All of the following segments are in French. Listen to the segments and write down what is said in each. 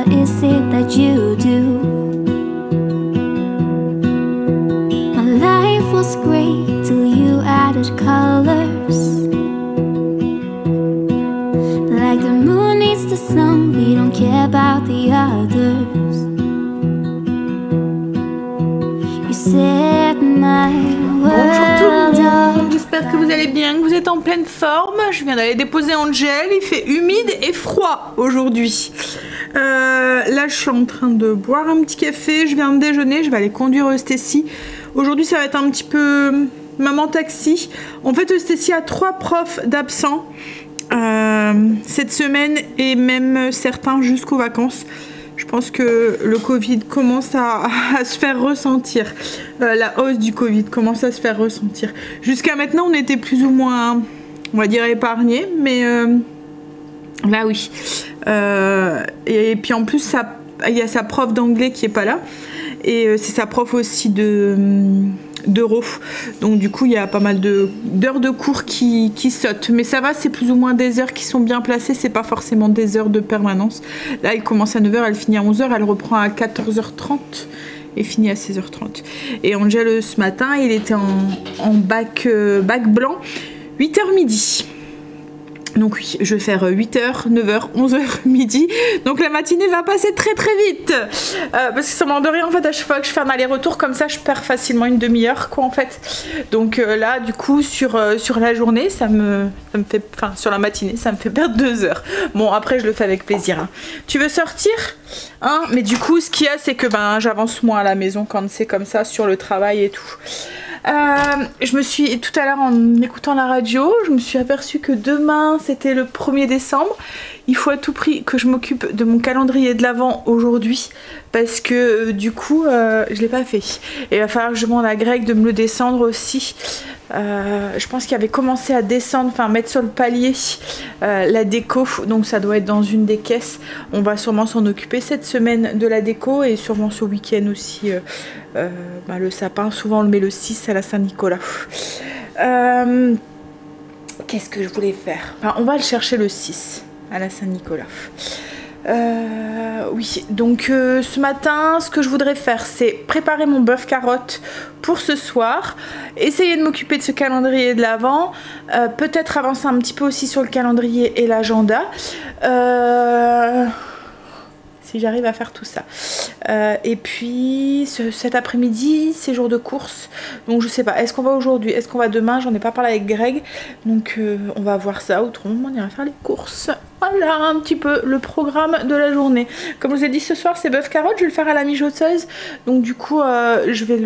what is it that you do? My life was great till you added colors. Like the moon needs the sun, we don't care about the others. You set my Bonjour tout le world monde, up. j'espère que vous allez bien, que vous êtes en pleine forme. Je viens d'aller déposer Angel, il fait humide et froid aujourd'hui. Là je suis en train de boire un petit café, je viens de déjeuner, je vais aller conduire Eustécie. Aujourd'hui ça va être un petit peu maman taxi. En fait Eustécie a 3 profs d'absents cette semaine et même certains jusqu'aux vacances. Je pense que le Covid commence à se faire ressentir. La hausse du Covid commence à se faire ressentir. Jusqu'à maintenant, on était plus ou moins, on va dire, épargnés. Mais là, oui. Et puis en plus, il y a sa prof d'anglais qui n'est pas là. Et c'est sa prof aussi d'euro. Donc du coup il y a pas mal d'heures de cours qui sautent, mais ça va, c'est plus ou moins des heures qui sont bien placées, c'est pas forcément des heures de permanence. Là elle commence à 9 h, elle finit à 11 h, elle reprend à 14 h 30 et finit à 16 h 30. Et Angel ce matin il était en bac blanc, 8 h midi. Donc oui, je vais faire 8 h, 9 h, 11 h, midi. Donc la matinée va passer très très vite. Parce que ça m'en de rien en fait, à chaque fois que je fais un aller-retour comme ça, je perds facilement une demi-heure quoi en fait. Donc là du coup sur la journée, ça me fait, enfin sur la matinée, ça me fait perdre 2 heures. Bon après je le fais avec plaisir. Hein. Tu veux sortir hein? Mais du coup ce qu'il y a c'est que ben j'avance moins à la maison quand c'est comme ça sur le travail et tout. Je me suis, tout à l'heure en écoutant la radio, je me suis aperçue que demain c'était le 1er décembre. Il faut à tout prix que je m'occupe de mon calendrier de l'Avent aujourd'hui parce que du coup je l'ai pas fait. Et il va falloir que je demande à Greg de me le descendre aussi. Je pense qu'il avait commencé à descendre, enfin mettre sur le palier la déco, donc ça doit être dans une des caisses. On va sûrement s'en occuper cette semaine de la déco et sûrement ce week-end aussi. Le sapin, souvent on le met le 6 à la Saint-Nicolas. Qu'est-ce que je voulais faire? Enfin, on va le chercher le 6 à la Saint-Nicolas. Oui, donc ce matin, ce que je voudrais faire, c'est préparer mon bœuf carotte pour ce soir, essayer de m'occuper de ce calendrier de l'Avent, peut-être avancer un petit peu aussi sur le calendrier et l'agenda. Si j'arrive à faire tout ça. Et puis cet après-midi, c'est jour de course. Donc je sais pas, est-ce qu'on va aujourd'hui, est-ce qu'on va demain? J'en ai pas parlé avec Greg. Donc on va voir ça. Autrement, on ira faire les courses. Voilà un petit peu le programme de la journée. Comme je vous ai dit, ce soir c'est bœuf carotte. Je vais le faire à la mijoteuse. Donc du coup, je vais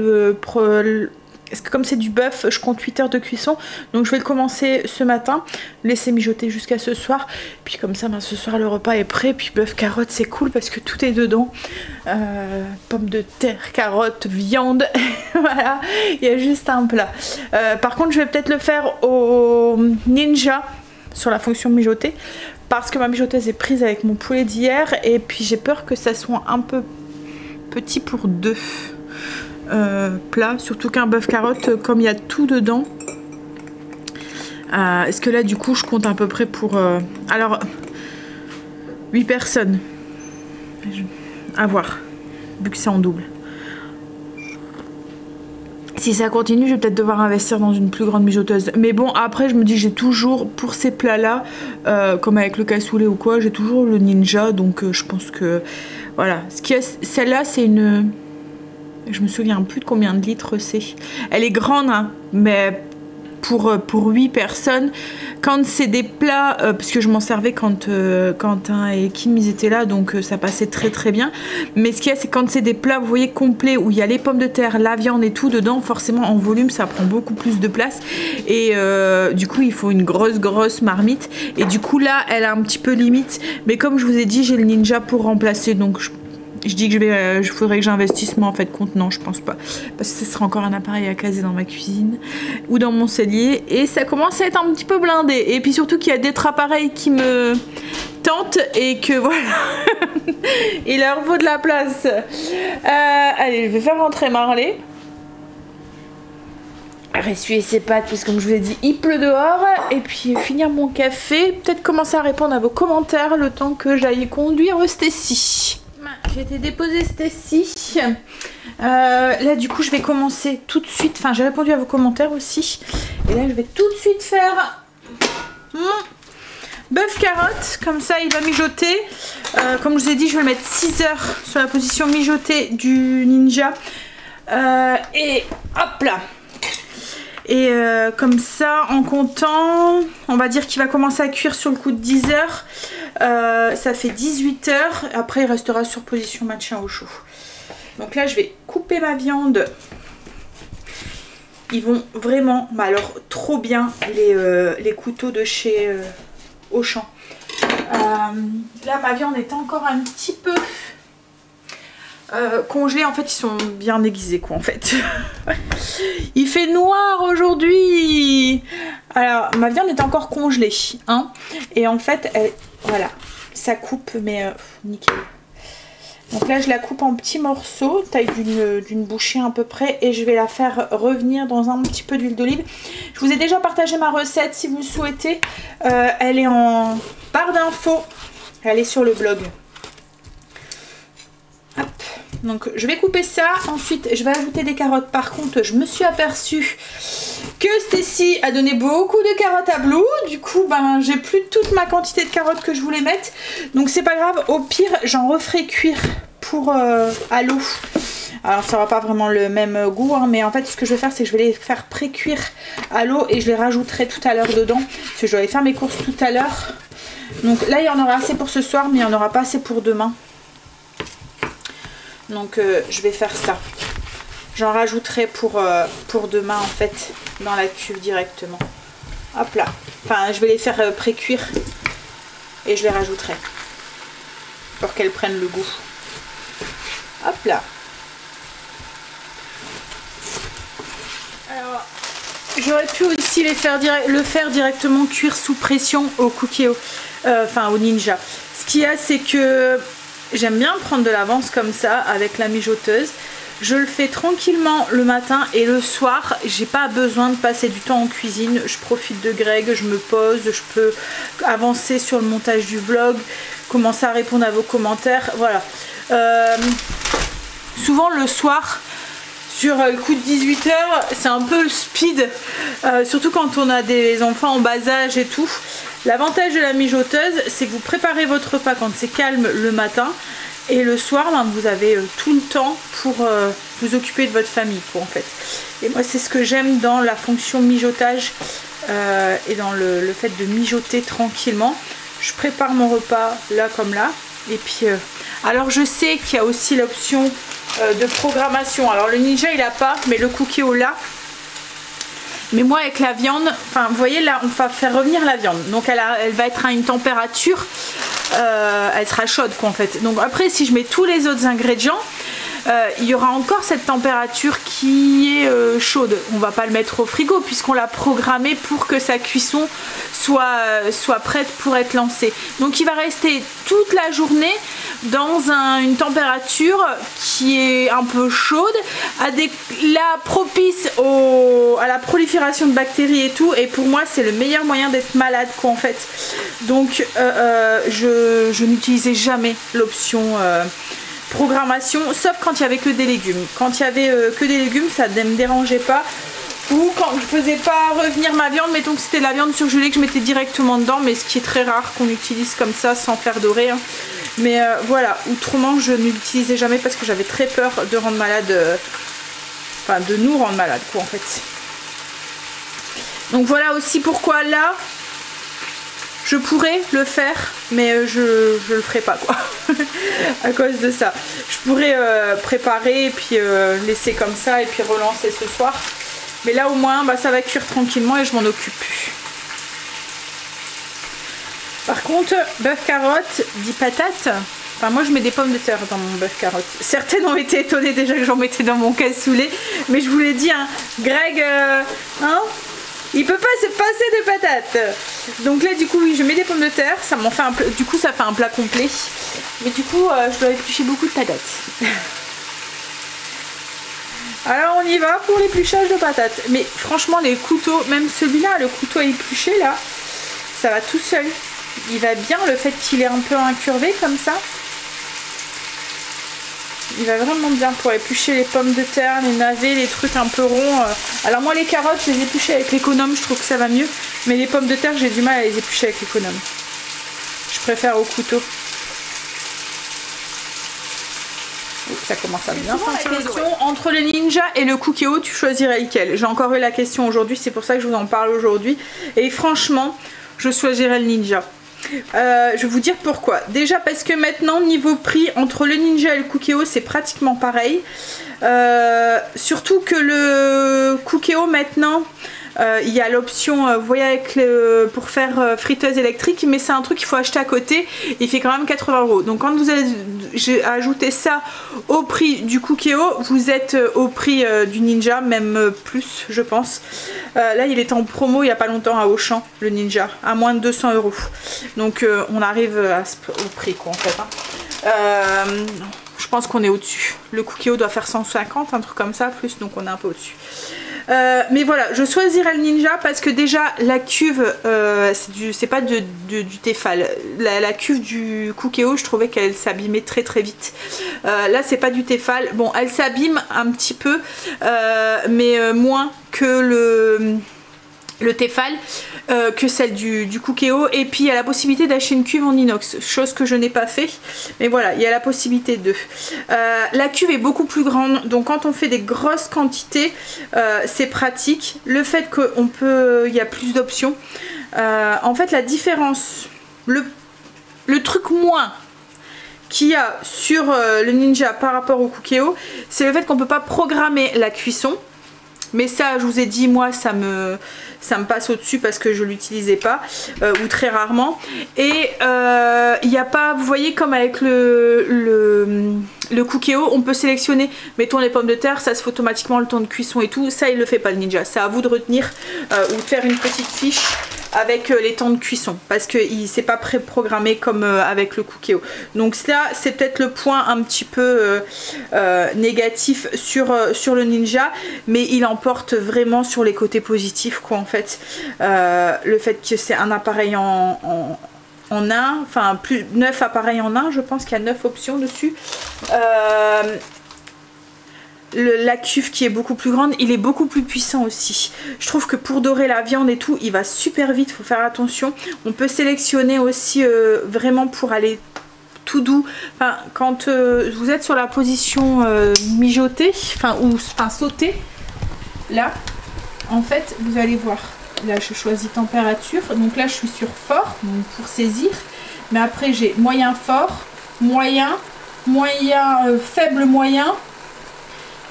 parce que comme c'est du bœuf, je compte 8 heures de cuisson. Donc je vais le commencer ce matin, laisser mijoter jusqu'à ce soir. Puis comme ça, ben, ce soir le repas est prêt. Puis bœuf carotte, c'est cool parce que tout est dedans. Pommes de terre, carottes, viande. Voilà, il y a juste un plat. Par contre, je vais peut-être le faire au Ninja sur la fonction mijoter. Parce que ma mijoteuse est prise avec mon poulet d'hier. Et puis j'ai peur que ça soit un peu petit pour 2. Plat, surtout qu'un bœuf carotte comme il y a tout dedans. Est-ce que là du coup je compte à peu près pour alors 8 personnes à voir vu que c'est en double. Si ça continue, je vais peut-être devoir investir dans une plus grande mijoteuse. Mais bon, après, je me dis, j'ai toujours, pour ces plats-là, comme avec le cassoulet ou quoi, j'ai toujours le Ninja. Donc, je pense que, voilà. Celle-là, c'est une... Je me souviens plus de combien de litres c'est. Elle est grande, hein, mais pour 8 personnes. Quand c'est des plats, parce que je m'en servais quand Quentin et Kim ils étaient là, donc ça passait très très bien. Mais ce qu'il y a, c'est quand c'est des plats, vous voyez, complets, où il y a les pommes de terre, la viande et tout dedans, forcément en volume, ça prend beaucoup plus de place. Et du coup, il faut une grosse marmite. Et du coup, là, elle a un petit peu limite. Mais comme je vous ai dit, j'ai le Ninja pour remplacer, donc je dis que je faudrait que j'investisse, mais en fait compte non, je pense pas, parce que ce sera encore un appareil à caser dans ma cuisine ou dans mon cellier et ça commence à être un petit peu blindé. Et puis surtout qu'il y a d'autres appareils qui me tentent et que voilà il leur faut de la place. Allez, je vais faire rentrer Marley, essuyer ses pattes parce que comme je vous ai dit il pleut dehors, et puis finir mon café, peut-être commencer à répondre à vos commentaires le temps que j'aille conduire Eustécie. J'ai été déposer Stacy. Là du coup je vais commencer tout de suite. Enfin j'ai répondu à vos commentaires aussi. Et là je vais tout de suite faire mon bœuf carotte. Comme ça il va mijoter. Comme je vous ai dit je vais le mettre 6 heures sur la position mijotée du Ninja. Et hop là. Et comme ça en comptant, on va dire qu'il va commencer à cuire sur le coup de 10 heures. Ça fait 18 heures. Après il restera sur position maintien au chaud. Donc là je vais couper ma viande. Ils vont vraiment, bah alors trop bien les couteaux de chez Auchan. Là ma viande est encore un petit peu congelés. En fait ils sont bien aiguisés quoi en fait. Il fait noir aujourd'hui. Alors ma viande est encore congelée hein, et en fait elle, voilà ça coupe mais nickel. Donc là je la coupe en petits morceaux taille d'une bouchée à peu près et je vais la faire revenir dans un petit peu d'huile d'olive. Je vous ai déjà partagé ma recette si vous le souhaitez. Elle est en barre d'infos, elle est sur le blog. Hop. Donc je vais couper ça, ensuite je vais ajouter des carottes. Par contre je me suis aperçue que Stacy a donné beaucoup de carottes à Blue. Du coup ben j'ai plus toute ma quantité de carottes que je voulais mettre. Donc c'est pas grave, au pire j'en referai cuire pour à l'eau. Alors ça aura pas vraiment le même goût hein, mais en fait ce que je vais faire c'est que je vais les faire pré-cuire à l'eau et je les rajouterai tout à l'heure dedans. Parce que je dois aller faire mes courses tout à l'heure. Donc là il y en aura assez pour ce soir mais il n'y en aura pas assez pour demain. Donc je vais faire ça. J'en rajouterai pour demain en fait dans la cuve directement. Hop là. Enfin je vais les faire pré-cuire et je les rajouterai pour qu'elles prennent le goût. Hop là. Alors j'aurais pu aussi le faire directement cuire sous pression au cookie, enfin au Ninja. Ce qu'il y a c'est que j'aime bien prendre de l'avance comme ça avec la mijoteuse. Je le fais tranquillement le matin et le soir, j'ai pas besoin de passer du temps en cuisine. Je profite de Greg, je me pose, je peux avancer sur le montage du vlog, commencer à répondre à vos commentaires. Voilà. Souvent le soir, sur le coup de 18 h, c'est un peu speed, surtout quand on a des enfants en bas âge et tout. L'avantage de la mijoteuse, c'est que vous préparez votre repas quand c'est calme le matin et le soir, ben, vous avez tout le temps pour vous occuper de votre famille, quoi, en fait. Et moi, c'est ce que j'aime dans la fonction mijotage et dans le fait de mijoter tranquillement. Je prépare mon repas là comme là. Et puis, alors je sais qu'il y a aussi l'option de programmation. Alors le Ninja, il n'a pas, mais le Cookéo là. Mais moi avec la viande, enfin vous voyez là on va faire revenir la viande. Donc elle va être à une température, elle sera chaude quoi en fait. Donc après si je mets tous les autres ingrédients, il y aura encore cette température qui est chaude. On va pas le mettre au frigo puisqu'on l'a programmé pour que sa cuisson soit prête pour être lancée. Donc il va rester toute la journée dans une température qui est un peu chaude, là propice à la prolifération de bactéries et tout. Et pour moi c'est le meilleur moyen d'être malade quoi en fait. Donc je n'utilisais jamais l'option programmation, sauf quand il y avait que des légumes. Quand il y avait que des légumes, ça ne me dérangeait pas. Ou quand je faisais pas revenir ma viande, mettons que c'était de la viande surgelée que je mettais directement dedans, mais ce qui est très rare qu'on utilise comme ça sans faire dorer. Hein. Mais voilà, autrement je ne l'utilisais jamais parce que j'avais très peur de rendre malade, enfin de nous rendre malade quoi en fait. Donc voilà aussi pourquoi là je pourrais le faire, mais je le ferai pas quoi. À cause de ça. Je pourrais préparer et puis laisser comme ça et puis relancer ce soir. Mais là au moins bah, ça va cuire tranquillement et je m'en occupe plus. Par contre, bœuf carotte dit patate. Enfin moi je mets des pommes de terre dans mon bœuf carotte. Certaines ont été étonnées déjà que j'en mettais dans mon cassoulet. Mais je vous l'ai dit, hein, Greg, hein, il peut pas se passer de patates. Donc là du coup oui je mets des pommes de terre. Ça m'en fait un plat, du coup ça fait un plat complet. Mais du coup je dois éplucher beaucoup de patates. Alors on y va pour l'épluchage de patates. Mais franchement les couteaux, même celui-là, le couteau à éplucher là, ça va tout seul. Il va bien le fait qu'il est un peu incurvé comme ça. Il va vraiment bien pour éplucher les pommes de terre, les navets, les trucs un peu ronds. Alors moi les carottes, je les épluche avec l'économe, je trouve que ça va mieux. Mais les pommes de terre, j'ai du mal à les éplucher avec l'économe. Je préfère au couteau. Ça commence à bien. La question, entre le Ninja et le Cookéo, tu choisirais lequel? J'ai encore eu la question aujourd'hui, c'est pour ça que je vous en parle aujourd'hui. Et franchement, je choisirais le Ninja. Je vais vous dire pourquoi. Déjà parce que maintenant, niveau prix, entre le Ninja et le Cookéo, c'est pratiquement pareil. Surtout que le Cookéo maintenant... il y a l'option, vous voyez, avec pour faire friteuse électrique, mais c'est un truc qu'il faut acheter à côté. Il fait quand même 80 €. Donc quand vous avez ajouté ça au prix du Cookéo, vous êtes au prix du Ninja, même plus, je pense. Là, il était en promo il n'y a pas longtemps à Auchan, le Ninja, à moins de 200 €. Donc on arrive au prix, quoi, en fait. Je pense qu'on est au-dessus. Le Cookéo doit faire 150, un truc comme ça, plus, donc on est un peu au-dessus. Mais voilà, je choisirais le Ninja parce que déjà la cuve, c'est pas du Tefal. La cuve du Cookéo, je trouvais qu'elle s'abîmait très très vite. Là, c'est pas du Tefal. Bon, elle s'abîme un petit peu, mais moins que le Tefal, que celle du Cookéo. Et puis il y a la possibilité d'acheter une cuve en inox, chose que je n'ai pas fait, mais voilà, il y a la possibilité de la cuve est beaucoup plus grande, donc quand on fait des grosses quantités, c'est pratique. Le fait qu'on peut, il y a plus d'options, en fait la différence, le truc moins qu'il y a sur le Ninja par rapport au Cookéo, c'est le fait qu'on peut pas programmer la cuisson. Mais ça, je vous ai dit, moi, ça me passe au-dessus parce que je l'utilisais pas, ou très rarement. Et il n'y a pas, vous voyez, comme avec le Cookéo, on peut sélectionner, mettons les pommes de terre, ça se fait automatiquement le temps de cuisson et tout. Ça, il le fait pas, le Ninja. C'est à vous de retenir ou de faire une petite fiche avec les temps de cuisson, parce que c'est pas préprogrammé comme avec le Cookéo. Donc ça, c'est peut-être le point un petit peu négatif sur le Ninja, mais il emporte vraiment sur les côtés positifs, quoi, en fait. Le fait que c'est un appareil en un, enfin plus 9 appareils en un, je pense qu'il y a 9 options dessus. La cuve qui est beaucoup plus grande, il est beaucoup plus puissant aussi. Je trouve que pour dorer la viande et tout, il va super vite, faut faire attention. On peut sélectionner aussi vraiment pour aller tout doux. Enfin, quand vous êtes sur la position mijotée, ou sautée, là, en fait, vous allez voir. Là, je choisis température. Donc là, je suis sur fort, donc pour saisir. Mais après, j'ai moyen fort, moyen, faible moyen.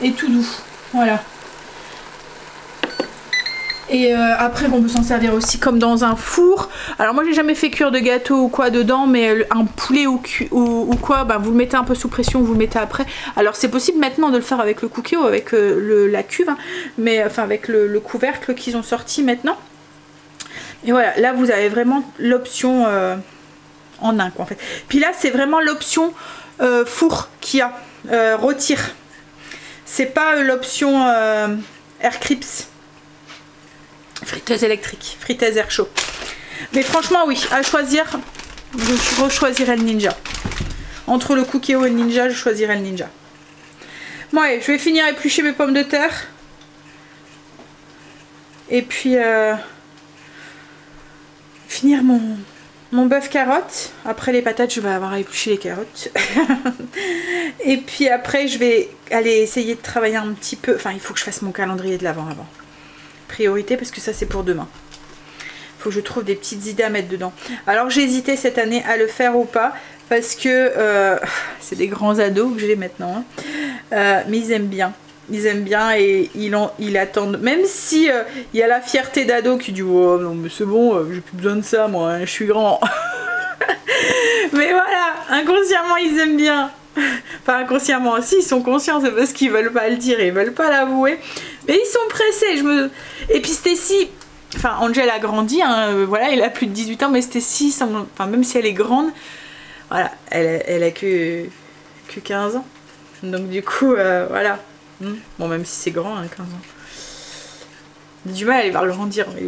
Et tout doux, voilà. Et après, on peut s'en servir aussi comme dans un four. Alors moi, j'ai jamais fait cuire de gâteau ou quoi dedans, mais un poulet ou quoi, bah, vous le mettez un peu sous pression, vous le mettez après. Alors c'est possible maintenant de le faire avec le Cookéo, avec la cuve, hein, mais enfin avec le couvercle qu'ils ont sorti maintenant. Et voilà, là vous avez vraiment l'option en un, quoi, en fait. Puis là, c'est vraiment l'option four qu'il y a, retire. C'est pas l'option air crips, friteuse électrique, friteuse air chaud. Mais franchement, oui, à choisir, je rechoisirais le Ninja. Entre le Cookéo et le Ninja, je choisirais le Ninja. Bon, allez, je vais finir à éplucher mes pommes de terre. Et puis, finir mon bœuf carotte. Après les patates, je vais avoir à éplucher les carottes. Et puis après, je vais aller essayer de travailler un petit peu. Enfin, il faut que je fasse mon calendrier de l'Avent avant. Priorité, parce que ça, c'est pour demain. Il faut que je trouve des petites idées à mettre dedans. Alors, j'ai hésité cette année à le faire ou pas. Parce que c'est des grands ados que j'ai maintenant. Hein. Mais ils aiment bien. Ils aiment bien et ils attendent. Même si il y a la fierté d'ado qui dit oh non mais c'est bon, j'ai plus besoin de ça moi, hein, je suis grand. Mais voilà, inconsciemment ils aiment bien. Enfin inconsciemment aussi, ils sont conscients, c'est parce qu'ils veulent pas le dire, ils veulent pas l'avouer. Mais ils sont pressés. Et puis Stécie, enfin Angel a grandi, hein, voilà, il a plus de 18 ans, mais Stécie, enfin, même si elle est grande, voilà, elle a que 15 ans. Donc du coup, voilà. Bon, même si c'est grand, hein, 15 ans. On a du mal à les voir grandir, mais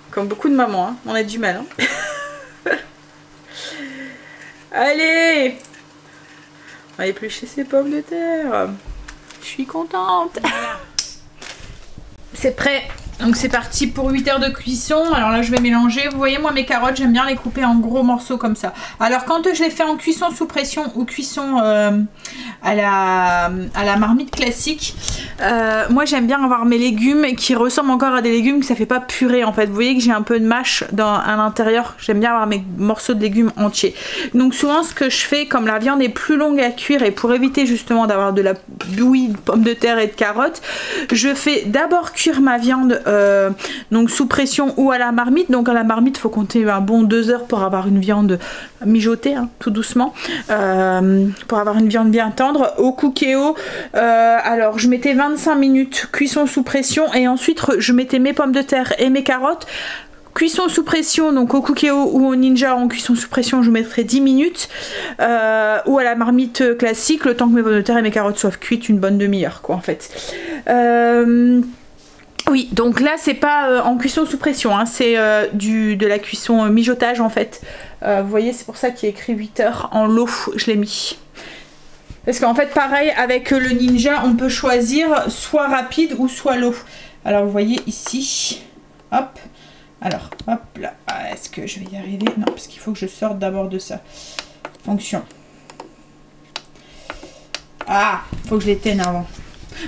comme beaucoup de mamans, hein, on a du mal. Hein. Allez, On va éplucher ces pommes de terre. Je suis contente. C'est prêt. Donc c'est parti pour 8 heures de cuisson. Alors là je vais mélanger. Vous voyez, moi mes carottes j'aime bien les couper en gros morceaux comme ça. Alors quand je les fais en cuisson sous pression ou cuisson à la marmite classique, moi j'aime bien avoir mes légumes qui ressemblent encore à des légumes, que ça fait pas purée en fait. Vous voyez que j'ai un peu de mâche à l'intérieur. J'aime bien avoir mes morceaux de légumes entiers. Donc souvent ce que je fais, comme la viande est plus longue à cuire et pour éviter justement d'avoir de la bouillie de pommes de terre et de carottes, je fais d'abord cuire ma viande donc sous pression ou à la marmite. Donc à la marmite il faut compter un bon 2 heures pour avoir une viande mijotée, hein, tout doucement, pour avoir une viande bien tendre. Au Cookéo, alors je mettais 25 minutes cuisson sous pression et ensuite je mettais mes pommes de terre et mes carottes cuisson sous pression. Donc au Cookéo ou au Ninja en cuisson sous pression je mettrai 10 minutes, ou à la marmite classique le temps que mes pommes de terre et mes carottes soient cuites, une bonne demi-heure quoi en fait. Oui, donc là c'est pas en cuisson sous pression, hein, c'est de la cuisson mijotage en fait. Vous voyez, c'est pour ça qu'il y a écrit 8 heures en lot, je l'ai mis. Parce qu'en fait pareil avec le Ninja on peut choisir soit rapide ou soit lot. Alors vous voyez ici, hop, alors hop là, est-ce que je vais y arriver? Non, parce qu'il faut que je sorte d'abord de ça. Fonction. Ah, faut que je l'éteigne avant.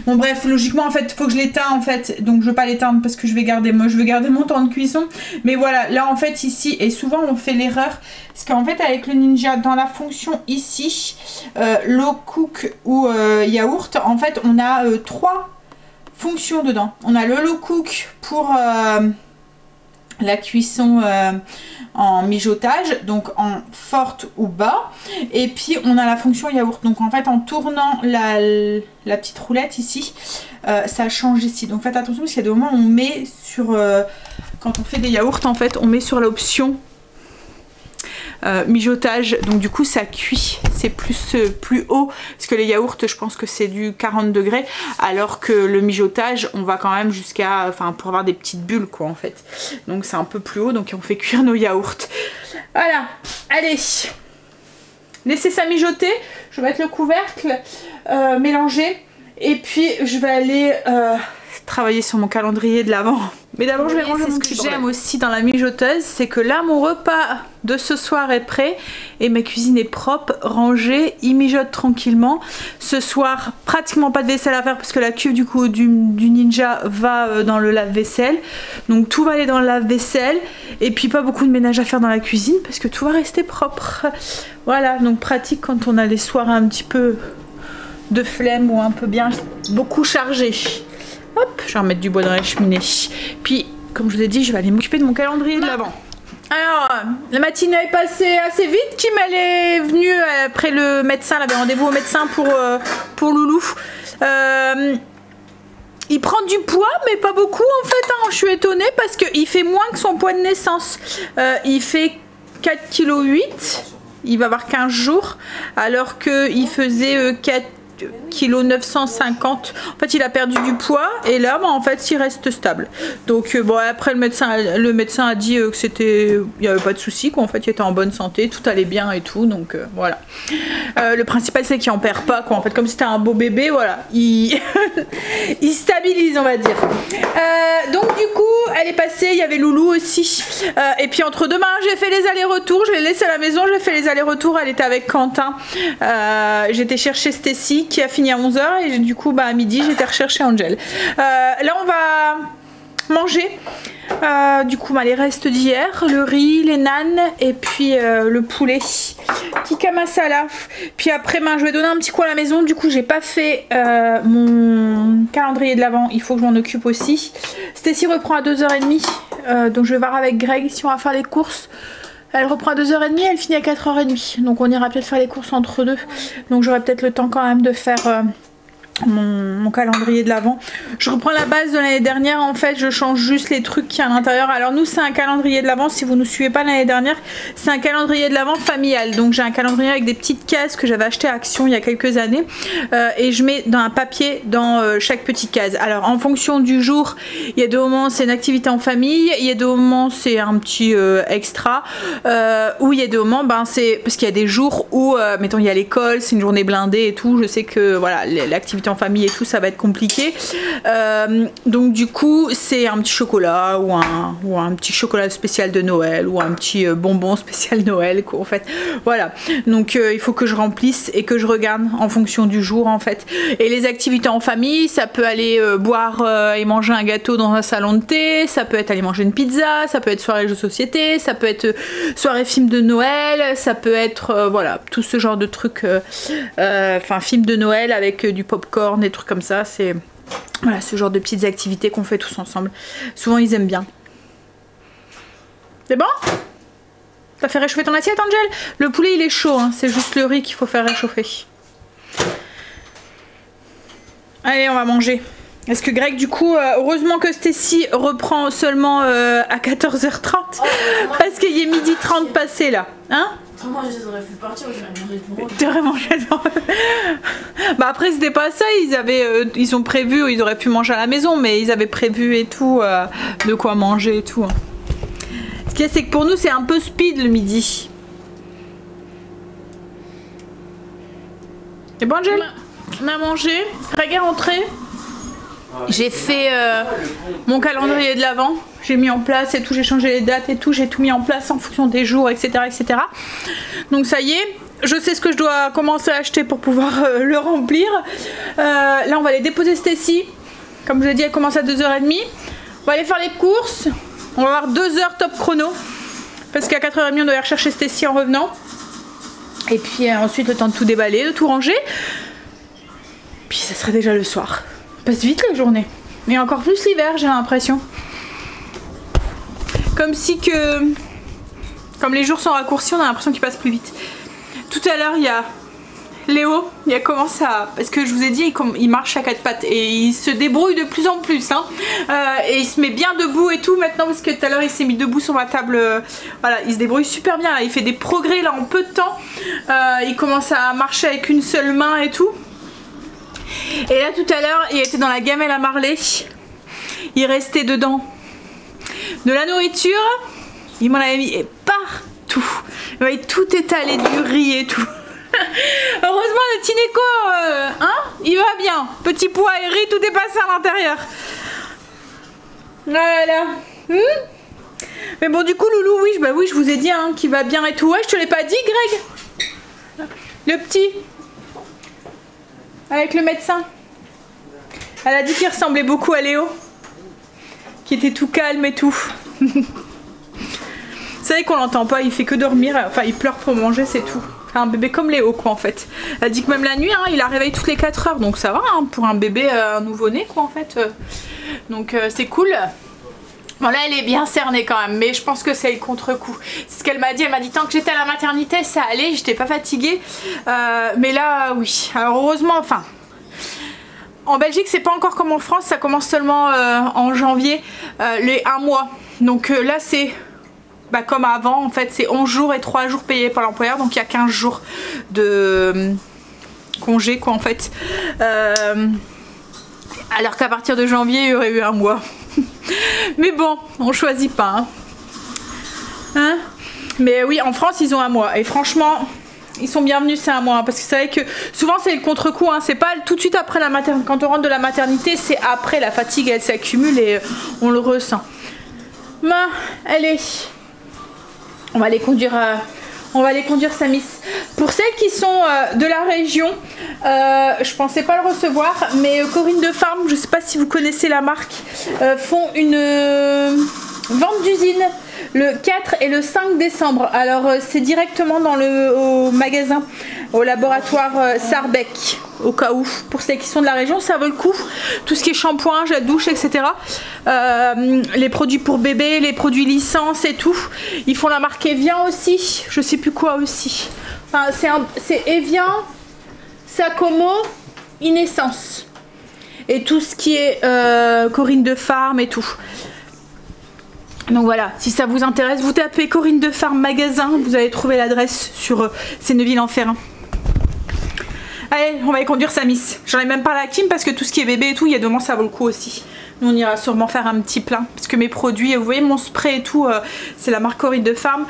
Bon bref, logiquement en fait faut que je l'éteins en fait, donc je veux pas l'éteindre parce que je vais garder mon temps de cuisson. Mais voilà, là en fait ici, et souvent on fait l'erreur, parce qu'en fait avec le Ninja dans la fonction ici, low cook ou yaourt, en fait on a 3 fonctions dedans. On a le low cook pour la cuisson en mijotage, donc en forte ou bas, et puis on a la fonction yaourt. Donc en fait en tournant la petite roulette ici, ça change ici. Donc faites attention parce qu'il y a des moments où on met sur, quand on fait des yaourts en fait, on met sur l'option mijotage, donc du coup ça cuit, c'est plus haut, parce que les yaourts je pense que c'est du 40 degrés, alors que le mijotage on va quand même jusqu'à, enfin pour avoir des petites bulles quoi en fait, donc c'est un peu plus haut, donc on fait cuire nos yaourts. Voilà, allez, laissez ça mijoter, je vais mettre le couvercle, mélanger, et puis je vais aller travailler sur mon calendrier de l'avant. Mais d'abord je vais ranger mon petit bordel. Ce que j'aime aussi dans la mijoteuse, c'est que là mon repas de ce soir est prêt et ma cuisine est propre, rangée, il mijote tranquillement. Ce soir pratiquement pas de vaisselle à faire parce que la cuve du coup du Ninja va dans le lave-vaisselle, donc tout va aller dans le lave-vaisselle, et puis pas beaucoup de ménage à faire dans la cuisine parce que tout va rester propre. Voilà, donc pratique quand on a les soirs un petit peu de flemme ou un peu bien beaucoup chargé. Hop, je vais remettre du bois dans la cheminée. Puis, comme je vous ai dit, je vais aller m'occuper de mon calendrier de l'avant. Alors, la matinée est passée assez vite. Kim, elle est venue après le médecin. Elle avait rendez-vous au médecin pour Loulou. Il prend du poids, mais pas beaucoup en fait. Hein. Je suis étonnée parce qu'il fait moins que son poids de naissance. Il fait 4,8 kg. Il va avoir 15 jours. Alors qu'il faisait 4,950 kg. En fait il a perdu du poids et là bah, en fait il reste stable. Donc bon, après le médecin a dit que c'était, il n'y avait pas de souci, qu'en fait il était en bonne santé, tout allait bien et tout, donc voilà. Le principal c'est qu'il en perd pas quoi, en fait comme c'était un beau bébé, voilà, il il stabilise on va dire. Donc du coup elle est passée, il y avait Loulou aussi, et puis entre deux j'ai fait les allers-retours, je l'ai laissée à la maison, j'ai fait les allers-retours, elle était avec Quentin, j'étais chercher Stacy qui a fini à 11 h et du coup bah à midi j'étais rechercher Angel. Là on va manger du coup bah, les restes d'hier, le riz, les nanes et puis le poulet tikka masala. Puis après ben, je vais donner un petit coup à la maison, du coup j'ai pas fait mon calendrier de l'avant, il faut que je m'en occupe aussi. Stacy reprend à 2 h 30, donc je vais voir avec Greg si on va faire les courses. Elle reprend à 2 h 30, elle finit à 4 h 30. Donc on ira peut-être faire les courses entre deux. Donc j'aurai peut-être le temps quand même de faire mon calendrier de l'Avent. Je reprends la base de l'année dernière, en fait je change juste les trucs qui y a à l'intérieur. Alors nous c'est un calendrier de l'Avent, si vous ne nous suivez pas l'année dernière, c'est un calendrier de l'Avent familial. Donc j'ai un calendrier avec des petites cases que j'avais acheté à Action il y a quelques années et je mets dans un papier dans chaque petite case. Alors en fonction du jour, il y a des moments c'est une activité en famille, il y a des moments c'est un petit extra, où il y a des moments c'est parce qu'il y a des jours où mettons il y a l'école, c'est une journée blindée et tout, je sais que voilà l'activité en famille et tout ça va être compliqué, donc du coup c'est un petit chocolat ou un petit chocolat spécial de Noël ou un petit bonbon spécial Noël quoi, en fait voilà. Donc il faut que je remplisse et que je regarde en fonction du jour en fait. Et les activités en famille, ça peut aller boire et manger un gâteau dans un salon de thé, ça peut être aller manger une pizza, ça peut être soirée jeux de société, ça peut être soirée film de Noël, ça peut être voilà tout ce genre de trucs, enfin film de Noël avec du popcorn, des trucs comme ça. C'est voilà ce genre de petites activités qu'on fait tous ensemble. Souvent ils aiment bien. C'est bon? T'as fait réchauffer ton assiette, Angel? Le poulet il est chaud, hein. C'est juste le riz qu'il faut faire réchauffer. Allez, on va manger. Est-ce que Greg, du coup, heureusement que Stacy reprend seulement à 14h30 parce qu'il est 12h30 passé là, hein? Moi je les aurais fait partir, j'aurais mangé devant eux. T'aurais mangé devant eux. Bah après c'était pas ça, ils ont prévu, ils auraient pu manger à la maison, mais ils avaient prévu et tout, de quoi manger et tout. Ce qu'il y a c'est que pour nous c'est un peu speed le midi. Et bon Angel, on a mangé, Greg est rentré. J'ai fait mon calendrier de l'Avent, j'ai mis en place et tout, j'ai changé les dates et tout, j'ai tout mis en place en fonction des jours, etc. etc. Donc ça y est, je sais ce que je dois commencer à acheter pour pouvoir le remplir. Là on va aller déposer Stacy, comme je l'ai dit elle commence à 2h30. On va aller faire les courses, on va avoir 2 heures top chrono, parce qu'à 4h30 on doit aller rechercher Stacy en revenant. Et puis ensuite le temps de tout déballer, de tout ranger. Puis ça sera déjà le soir. Passe vite la journée, mais encore plus l'hiver j'ai l'impression, comme les jours sont raccourcis on a l'impression qu'ils passent plus vite. Tout à l'heure il y a Léo, il a commencé à, parce que je vous ai dit il marche à 4 pattes et il se débrouille de plus en plus hein. Et il se met bien debout et tout maintenant, parce que tout à l'heure il s'est mis debout sur ma table, voilà il se débrouille super bien là. Il fait des progrès là en peu de temps, il commence à marcher avec une seule main et tout. Et là tout à l'heure il était dans la gamelle à Marley, il restait dedans de la nourriture, il m'en avait mis partout, il m'avait tout étalé, du riz et tout. Heureusement le petit Neko, hein, il va bien, petit pois et riz, tout est passé à l'intérieur. Voilà. Mais bon du coup Loulou, oui, bah oui je vous ai dit hein, qu'il va bien et tout. Ouais je te l'ai pas dit Greg, le petit avec le médecin. Elle a dit qu'il ressemblait beaucoup à Léo, qui était tout calme et tout. Vous savez qu'on l'entend pas, il fait que dormir, enfin il pleure pour manger, c'est tout. Enfin, un bébé comme Léo quoi en fait. Elle a dit que même la nuit hein, il la réveille toutes les 4 heures, donc ça va hein, pour un bébé nouveau-né quoi en fait. Donc c'est cool. Bon là elle est bien cernée quand même, mais je pense que c'est le contre-coup. C'est ce qu'elle m'a dit, elle m'a dit tant que j'étais à la maternité ça allait, j'étais pas fatiguée. Mais là oui, alors heureusement, enfin en Belgique c'est pas encore comme en France, ça commence seulement en janvier, les 1 mois. Donc là c'est comme avant en fait, c'est 11 jours et 3 jours payés par l'employeur, donc il y a 15 jours de congé quoi en fait. Alors qu'à partir de janvier il y aurait eu 1 mois. Mais bon, on choisit pas hein. Mais oui en France ils ont 1 mois et franchement ils sont bienvenus c'est 1 mois hein, parce que c'est vrai que souvent c'est le contre-coup hein, c'est pas tout de suite après la maternité, quand on rentre de la maternité c'est après, la fatigue elle s'accumule et on le ressent. Ben, allez, on va les conduire Samis. Pour celles qui sont de la région, je pensais pas le recevoir, mais Corinne de Farm, je sais pas si vous connaissez la marque, font une vente d'usine le 4 et le 5 décembre. Alors c'est directement dans au magasin, au laboratoire Sarbec, au cas où, pour celles qui sont de la région, ça vaut le coup. Tout ce qui est shampoing, gel douche, etc. Les produits pour bébé, les produits licence et tout. Ils font la marque Evian aussi, je sais plus quoi aussi. Enfin, c'est Evian, Sacomo Innessence. Et tout ce qui est Corinne de Farm et tout. Donc voilà, si ça vous intéresse, vous tapez Corinne de Farm magasin, vous allez trouver l'adresse sur Senneville-en-Ferrain. Allez, on va y conduire sa miss. J'en ai même parlé à Kim parce que tout ce qui est bébé et tout, il y a 2 mois ça vaut le coup aussi. Nous on ira sûrement faire un petit plein parce que mes produits, vous voyez mon spray et tout, c'est la marque Corinne de Farm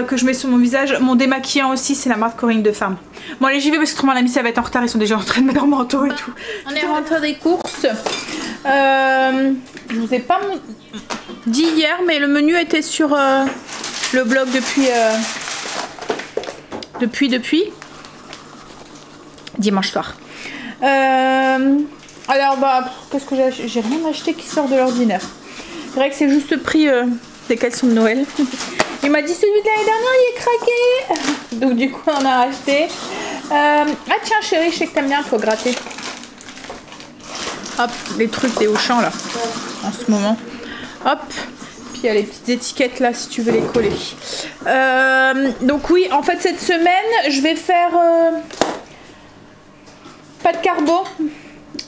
que je mets sur mon visage. Mon démaquillant aussi, c'est la marque Corinne de Farm. Bon allez, j'y vais parce que autrement la miss elle va être en retard, ils sont déjà en train de mettre leur manteau et tout. On est rentré des courses. Je vous ai pas dit hier, mais le menu était sur le blog depuis dimanche soir. Alors bah qu'est-ce que j'ai rien acheté qui sort de l'ordinaire. C'est vrai que c'est juste pris des caleçons de Noël. Il m'a dit celui de l'année dernière il est craqué. Donc du coup on a acheté. Ah tiens chérie, je sais que t'aimes bien, faut gratter. Hop, les trucs des Auchan là en ce moment. Hop. Puis il y a les petites étiquettes là si tu veux les coller. Donc oui, en fait cette semaine je vais faire pas de carbo.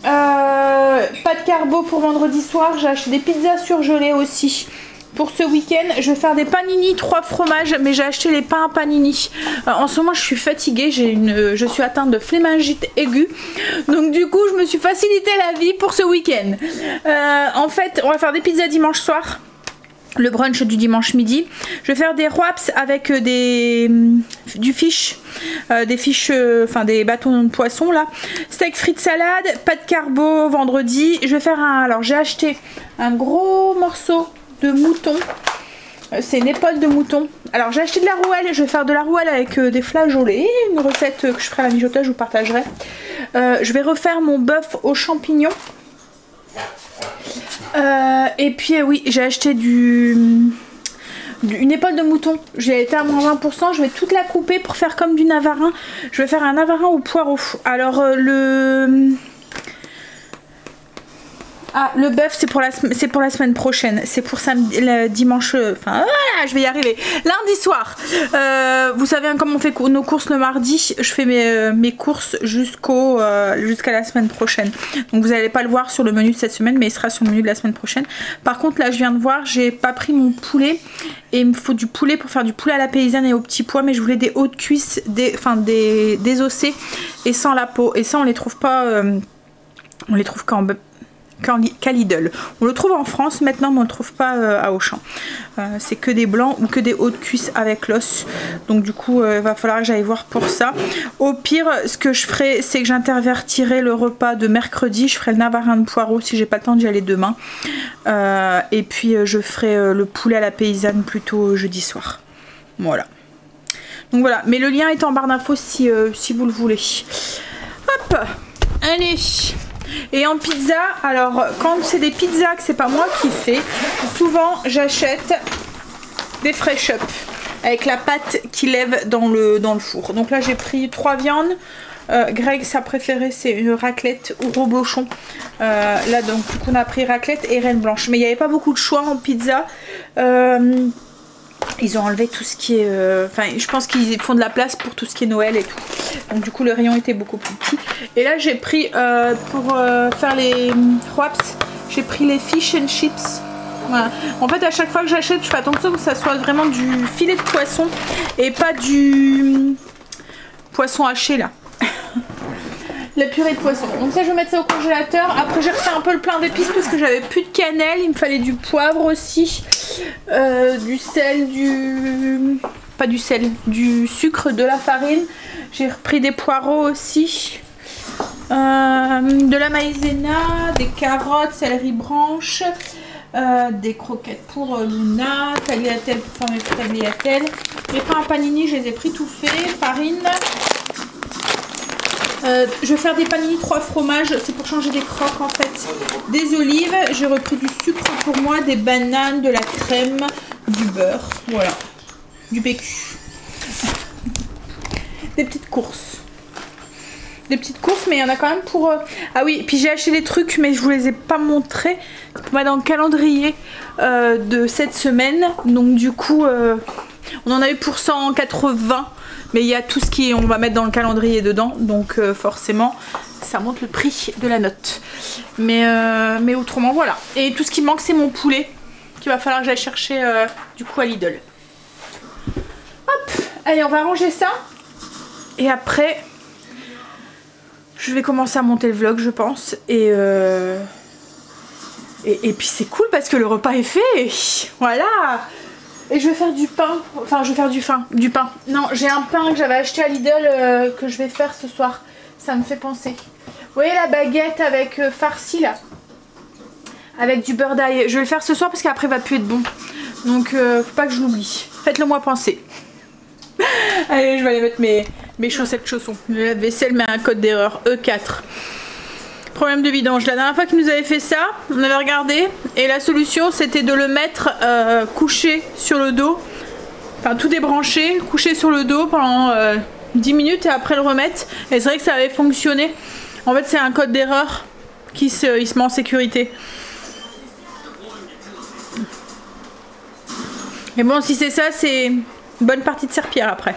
Pas de carbo pour vendredi soir. J'ai acheté des pizzas surgelées aussi. Pour ce week-end, je vais faire des panini 3 fromages, mais j'ai acheté les pains panini. En ce moment, je suis fatiguée, je suis atteinte de flémingite aiguë. Donc du coup, je me suis facilité la vie pour ce week-end. En fait, on va faire des pizzas dimanche soir. Le brunch du dimanche midi. Je vais faire des wraps avec du fish, des bâtons de poisson là. Steak frites salade, pas de carbo vendredi. Je vais faire alors j'ai acheté un gros morceau de mouton. C'est une épaule de mouton. Alors j'ai acheté de la rouelle, je vais faire de la rouelle avec des flageolets. Une recette que je ferai à la mijoteuse, je vous partagerai. Je vais refaire mon bœuf aux champignons. Et puis oui, j'ai acheté une épaule de mouton. J'ai été à moins 20%, je vais toute la couper pour faire comme du navarin. Je vais faire un navarin au poireau. Alors le bœuf c'est pour la semaine prochaine. C'est pour samedi, dimanche. Enfin voilà, je vais y arriver. Lundi soir. Vous savez comment on fait nos courses le mardi. Je fais mes courses jusqu'à la semaine prochaine. Donc vous n'allez pas le voir sur le menu de cette semaine, mais il sera sur le menu de la semaine prochaine. Par contre là je viens de voir, j'ai pas pris mon poulet et il me faut du poulet pour faire du poulet à la paysanne et au petit pois, mais je voulais des hauts de cuisse, désossés et sans la peau. Et ça on les trouve pas. On les trouve qu'à Lidl. On le trouve en France maintenant, mais on le trouve pas à Auchan. C'est que des blancs ou que des hauts de cuisse avec l'os. Donc du coup, il va falloir que j'aille voir pour ça. Au pire, ce que je ferai, c'est que j'intervertirai le repas de mercredi. Je ferai le navarin de poireaux si j'ai pas le temps d'y aller demain. Et puis je ferai le poulet à la paysanne plutôt jeudi soir. Voilà. Donc voilà. Mais le lien est en barre d'infos si vous le voulez. Hop. Allez. Et en pizza, alors quand c'est des pizzas que c'est pas moi qui fais, souvent j'achète des fresh up avec la pâte qui lève dans le four. Donc là j'ai pris 3 viandes. Greg sa préférée c'est une raclette ou reblochon. Là donc du coup on a pris raclette et reine blanche. Mais il n'y avait pas beaucoup de choix en pizza. Ils ont enlevé tout ce qui est... je pense qu'ils font de la place pour tout ce qui est Noël et tout. Donc du coup le rayon était beaucoup plus petit. Et là j'ai pris pour faire les wraps, j'ai pris les fish and chips. Voilà. En fait à chaque fois que j'achète je fais attention que ça soit vraiment du filet de poisson et pas du poisson haché là. La purée de poisson. Donc ça je vais mettre ça au congélateur. Après j'ai refait un peu le plein d'épices parce que j'avais plus de cannelle. Il me fallait du poivre aussi. Du sel, pas du sel, du sucre, de la farine. J'ai repris des poireaux aussi. De la maïzena, des carottes, céleri branche. Des croquettes pour Luna, tagliatelle pour faire mes tagliatelles. Les pains à panini, je les ai pris tout faits. Farine. Je vais faire des panini 3 fromages, c'est pour changer des croques en fait. Des olives, j'ai repris du sucre pour moi, des bananes, de la crème, du beurre, voilà, du PQ. Des petites courses. Des petites courses, mais il y en a quand même pour... Ah oui, puis j'ai acheté des trucs, mais je vous les ai pas montrés. Pour mettre dans le calendrier de cette semaine. Donc du coup, on en a eu pour 180. Mais il y a tout ce qui on va mettre dans le calendrier dedans. Donc forcément, ça monte le prix de la note. Mais autrement voilà. Et tout ce qui manque c'est mon poulet qu'il va falloir que j'aille chercher du coup à Lidl. Hop, allez on va ranger ça. Et après je vais commencer à monter le vlog je pense. Et puis c'est cool parce que le repas est fait. Voilà. Et je vais faire du pain. Enfin je vais faire du pain. Non j'ai un pain que j'avais acheté à Lidl que je vais faire ce soir. Ça me fait penser. Vous voyez la baguette avec farci là, avec du beurre d'ail. Je vais le faire ce soir parce qu'après il va plus être bon. Donc faut pas que je l'oublie. Faites-le moi penser. Allez je vais aller mettre mes chaussettes chaussons. Le lave-vaisselle met un code d'erreur E4. Problème de vidange. La dernière fois qu'il nous avait fait ça, on avait regardé et la solution c'était de le mettre couché sur le dos. Enfin tout débranché, couché sur le dos pendant 10 minutes et après le remettre. Et c'est vrai que ça avait fonctionné. En fait c'est un code d'erreur qui se met en sécurité. Mais bon si c'est ça c'est une bonne partie de serpillère après.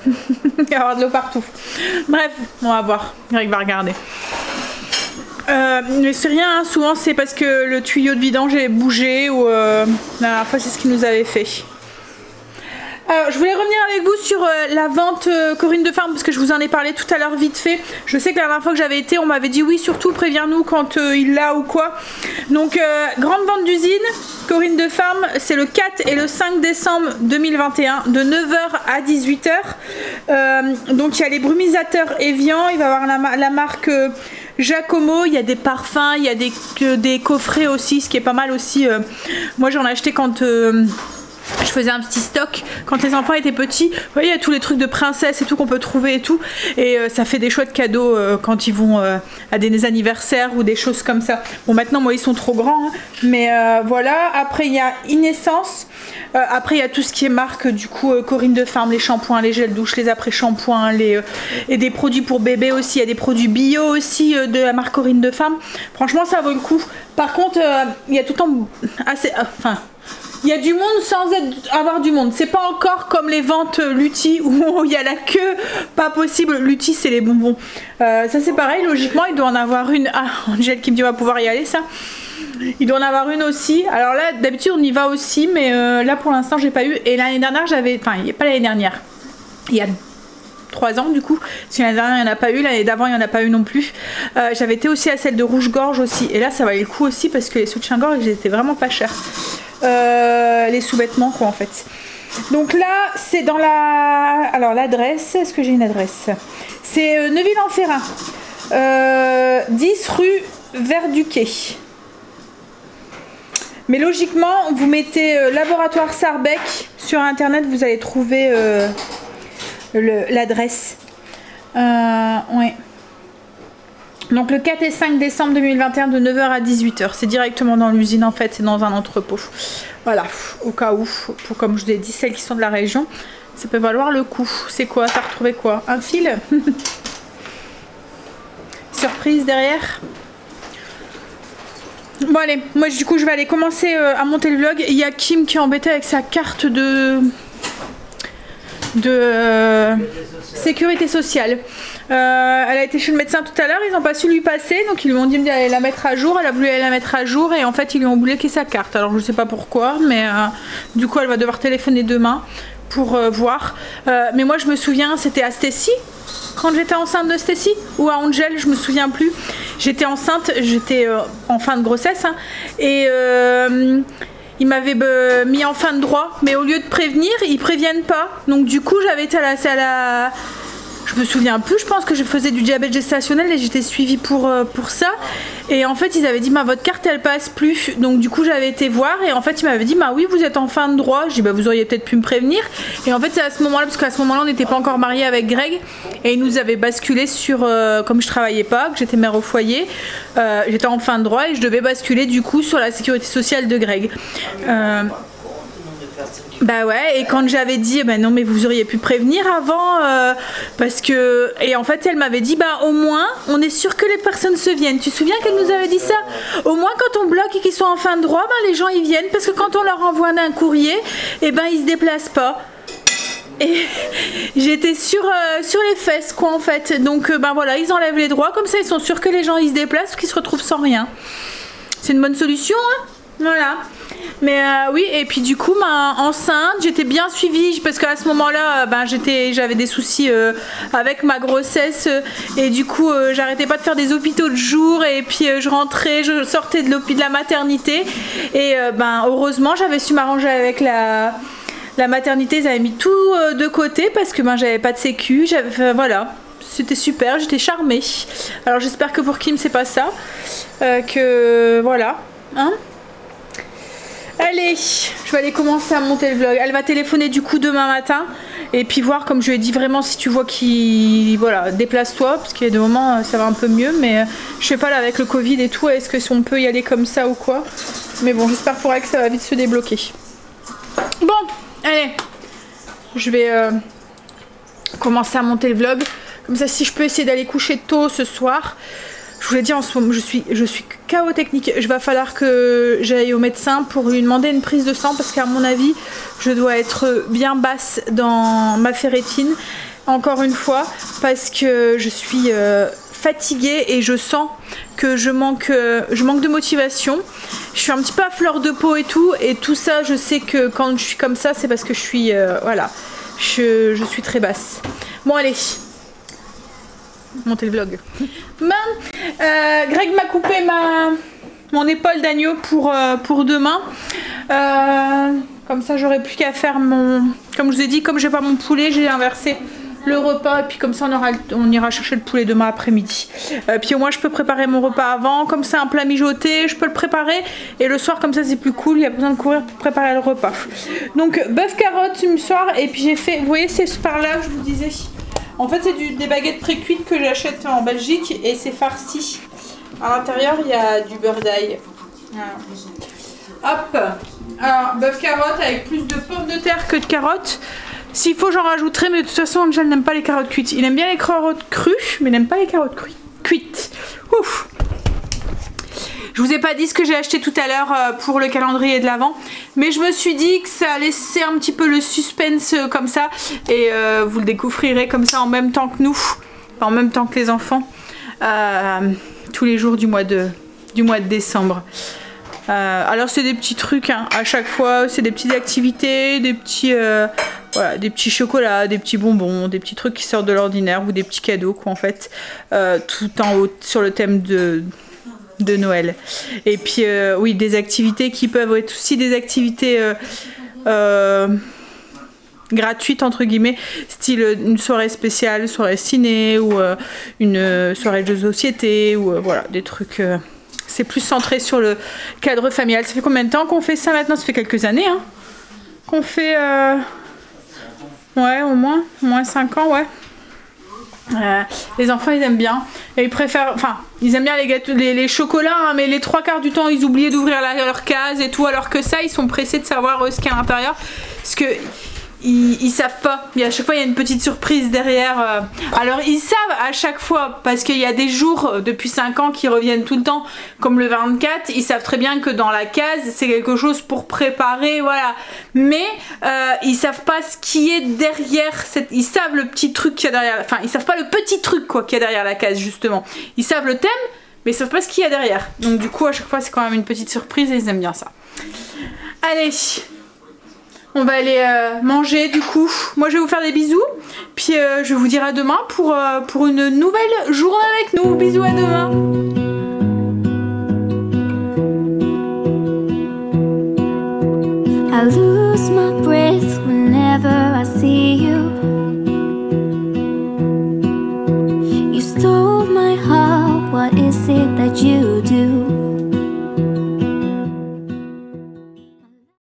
Il va y avoir de l'eau partout. Bref, on va voir. Greg va regarder. Mais c'est rien, hein. Souvent c'est parce que le tuyau de vidange est bougé ou la dernière fois c'est ce qu'il nous avait fait. Alors, je voulais revenir avec vous sur la vente Corinne de Farm parce que je vous en ai parlé tout à l'heure vite fait. Je sais que la dernière fois que j'avais été, on m'avait dit oui, surtout préviens-nous quand il l'a ou quoi. Donc, grande vente d'usine, Corinne de Farm, c'est le 4 et le 5 décembre 2021 de 9h à 18h. Donc, il y a les brumisateurs Evian, il va y avoir la marque Giacomo, il y a des parfums, il y a des coffrets aussi, ce qui est pas mal aussi. Moi, j'en ai acheté quand... je faisais un petit stock quand les enfants étaient petits. Vous voyez, il y a tous les trucs de princesse et tout qu'on peut trouver et tout. Et ça fait des chouettes cadeaux quand ils vont à des anniversaires ou des choses comme ça. Bon, maintenant, moi, ils sont trop grands. Hein, mais voilà. Après, il y a Inessence. Après, il y a tout ce qui est marque, du coup, Corinne de Farm, les shampoings, les gels douche, les après-shampoings, et des produits pour bébé aussi. Il y a des produits bio aussi de la marque Corinne de Farm. Franchement, ça vaut le coup. Par contre, il y a tout le temps assez... il y a du monde sans avoir du monde. C'est pas encore comme les ventes Lutti où il y a la queue, pas possible. Lutti c'est les bonbons. Ça c'est pareil, logiquement il doit en avoir une. Ah, Angèle qui me dit on va pouvoir y aller ça. Il doit en avoir une aussi. Alors là d'habitude on y va aussi, mais là pour l'instant j'ai pas eu. Et l'année dernière j'avais, enfin pas l'année dernière, il y a 3 ans du coup, parce que l'année dernière il n'y en a pas eu, l'année d'avant il n'y en a pas eu non plus. J'avais été aussi à celle de rouge-gorge aussi, et là ça valait le coup aussi parce que les soutiens-gorge ils étaient vraiment pas chers. Les sous-vêtements quoi en fait. Donc là c'est dans la... Alors l'adresse, est-ce que j'ai une adresse? C'est Neuville-en-Ferrain, 10 rue Verduquet. Mais logiquement vous mettez laboratoire Sarbec sur internet, vous allez trouver l'adresse. Ouais. Donc le 4 et 5 décembre 2021 de 9h à 18h. C'est directement dans l'usine en fait, c'est dans un entrepôt. Voilà, au cas où, pour comme je vous ai dit, celles qui sont de la région, ça peut valoir le coup. C'est quoi? T'as retrouvé quoi? Un fil? Surprise derrière. Bon allez, moi du coup je vais aller commencer à monter le vlog. Il y a Kim qui est embêtée avec sa carte de sécurité sociale. Elle a été chez le médecin tout à l'heure, ils n'ont pas su lui passer, donc ils lui ont dit d'aller la mettre à jour. Elle a voulu aller la mettre à jour et en fait ils lui ont bloqué sa carte. Alors je sais pas pourquoi, mais du coup elle va devoir téléphoner demain pour voir. Mais moi je me souviens, c'était à Stécie quand j'étais enceinte de Stécie ou à Angel, je me souviens plus. J'étais enceinte, j'étais en fin de grossesse hein, et ils m'avaient mis en fin de droit, mais au lieu de prévenir, ils préviennent pas. Donc du coup j'avais été à la... Je me souviens plus, je pense que je faisais du diabète gestationnel et j'étais suivie pour ça. Et en fait ils avaient dit votre carte elle passe plus. Donc du coup j'avais été voir et en fait ils m'avaient dit oui vous êtes en fin de droit. Je dis vous auriez peut-être pu me prévenir. Et en fait c'est à ce moment là, parce qu'à ce moment là on n'était pas encore mariés avec Greg. Et ils nous avaient basculé sur, comme je travaillais pas, que j'étais mère au foyer, j'étais en fin de droit et je devais basculer du coup sur la sécurité sociale de Greg. Bah ouais, et quand j'avais dit non mais vous auriez pu prévenir avant parce que, et en fait elle m'avait dit au moins on est sûr que les personnes se viennent. Tu te souviens qu'elle nous avait dit ça? Au moins quand on bloque et qu'ils sont en fin de droit, les gens ils viennent parce que quand on leur envoie un courrier ils se déplacent pas. Et j'étais sur les fesses quoi en fait. Donc ben voilà, ils enlèvent les droits, comme ça ils sont sûrs que les gens ils se déplacent, qu'ils se retrouvent sans rien. C'est une bonne solution hein. Voilà. Mais oui, et puis du coup, enceinte, j'étais bien suivie parce qu'à ce moment-là, j'avais des soucis avec ma grossesse et du coup, j'arrêtais pas de faire des hôpitaux de jour et puis je rentrais, je sortais de la maternité et heureusement, j'avais su m'arranger avec la maternité. Ils avaient mis tout de côté parce que j'avais pas de sécu, voilà. C'était super, j'étais charmée. Alors j'espère que pour Kim c'est pas ça, que voilà, hein. Allez, je vais aller commencer à monter le vlog. Elle va téléphoner du coup demain matin et puis voir, comme je lui ai dit, vraiment si tu vois qu'il... Voilà, déplace-toi parce qu'il y a des moments ça va un peu mieux, mais je sais pas là avec le Covid et tout, est-ce que on peut y aller comme ça ou quoi. Mais bon, j'espère pour elle que ça va vite se débloquer. Bon, allez, je vais commencer à monter le vlog. Comme ça, si je peux essayer d'aller coucher tôt ce soir. Je vous l'ai dit, en ce moment, je suis KO technique. Il va falloir que j'aille au médecin pour lui demander une prise de sang parce qu'à mon avis, je dois être bien basse dans ma ferritine. Encore une fois, parce que je suis fatiguée et je sens que je manque de motivation. Je suis un petit peu à fleur de peau et tout ça, je sais que quand je suis comme ça, c'est parce que je suis, voilà, je suis très basse. Bon, allez. Monter le vlog. Greg m'a coupé mon épaule d'agneau pour demain. Comme ça j'aurai plus qu'à faire comme je vous ai dit, comme j'ai pas mon poulet, j'ai inversé le repas et puis comme ça on ira chercher le poulet demain après-midi. Puis au moins je peux préparer mon repas avant, comme ça un plat mijoté, je peux le préparer et le soir comme ça c'est plus cool, il n'y a pas besoin de courir pour préparer le repas. Donc bœuf carotte ce soir et puis j'ai fait, vous voyez c'est par là je vous disais. En fait, c'est des baguettes pré-cuites que j'achète en Belgique et c'est farci. À l'intérieur, il y a du beurre d'ail. Voilà. Hop. Alors, bœuf carotte avec plus de pommes de terre que de carottes. S'il faut, j'en rajouterai, mais de toute façon, Angel n'aime pas les carottes cuites. Il aime bien les carottes crues, mais il n'aime pas les carottes cuites. Ouf. Je vous ai pas dit ce que j'ai acheté tout à l'heure pour le calendrier de l'Avent, mais je me suis dit que ça laissait un petit peu le suspense comme ça et vous le découvrirez comme ça en même temps que nous, enfin, en même temps que les enfants, tous les jours du mois de décembre. Alors c'est des petits trucs hein, à chaque fois, c'est des petites activités, des petits voilà, des petits chocolats, des petits bonbons, des petits trucs qui sortent de l'ordinaire ou des petits cadeaux quoi en fait, tout en haut sur le thème de Noël. Et puis oui, des activités qui peuvent être aussi des activités gratuites entre guillemets, style une soirée spéciale, une soirée ciné ou une soirée de jeux de société ou voilà, des trucs c'est plus centré sur le cadre familial. Ça fait combien de temps qu'on fait ça maintenant? Ça fait quelques années hein, qu'on fait ouais, au moins 5 ans, ouais. Les enfants ils aiment bien et ils préfèrent, enfin ils aiment bien les gâteaux, les chocolats hein, mais les 3/4 du temps ils oubliaient d'ouvrir leur case et tout, alors que ça ils sont pressés de savoir ce qu'il y a à l'intérieur parce que ils savent pas, à chaque fois il y a une petite surprise derrière. Alors ils savent à chaque fois parce qu'il y a des jours depuis 5 ans qui reviennent tout le temps comme le 24, ils savent très bien que dans la case c'est quelque chose pour préparer, voilà, mais ils savent pas ce qui est derrière ils savent le petit truc qu'il y a derrière, enfin ils savent pas le petit truc quoi qu'il y a derrière la case justement, ils savent le thème mais ils savent pas ce qu'il y a derrière, donc du coup à chaque fois c'est quand même une petite surprise et ils aiment bien ça. Allez, on va aller manger du coup. Moi je vais vous faire des bisous. Puis je vous dirai à demain pour une nouvelle journée avec nous. Bisous, à demain. I lose my breath whenever I see you. You stole my heart, what is it that you do?